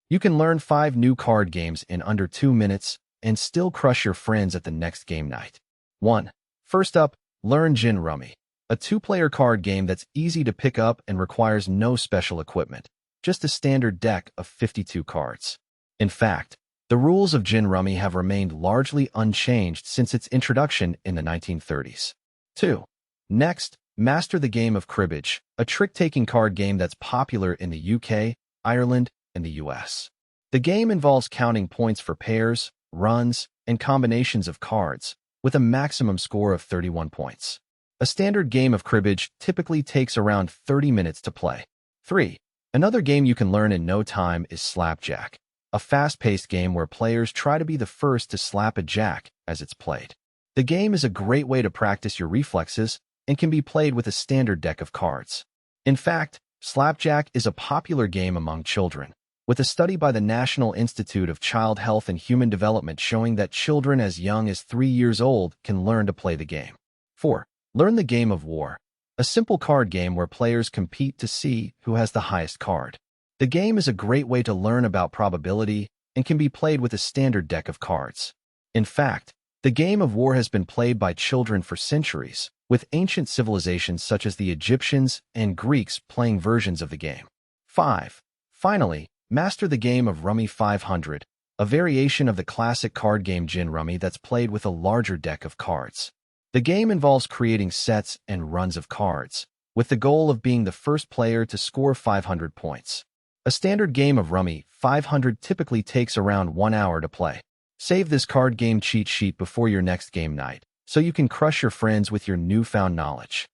You can learn 5 new card games in under 2 minutes and still crush your friends at the next game night. 1. First up, learn Gin Rummy, a 2-player card game that's easy to pick up and requires no special equipment, just a standard deck of 52 cards. In fact, the rules of Gin Rummy have remained largely unchanged since its introduction in the 1930s. 2. Next, master the game of Cribbage, a trick-taking card game that's popular in the UK, Ireland, and the US. The game involves counting points for pairs, runs, and combinations of cards, with a maximum score of 31 points. A standard game of cribbage typically takes around 30 minutes to play. 3. Another game you can learn in no time is Slapjack, a fast-paced game where players try to be the first to slap a jack as it's played. The game is a great way to practice your reflexes and can be played with a standard deck of cards. In fact, Slapjack is a popular game among children, with a study by the National Institute of Child Health and Human Development showing that children as young as 3 years old can learn to play the game. 4. Learn the game of War, a simple card game where players compete to see who has the highest card. The game is a great way to learn about probability and can be played with a standard deck of cards. In fact, the game of War has been played by children for centuries, with ancient civilizations such as the Egyptians and Greeks playing versions of the game. 5. Finally, master the game of Rummy 500, a variation of the classic card game Gin Rummy that's played with a larger deck of cards. The game involves creating sets and runs of cards, with the goal of being the first player to score 500 points. A standard game of Rummy 500 typically takes around 1 hour to play. Save this card game cheat sheet before your next game night, so you can crush your friends with your newfound knowledge.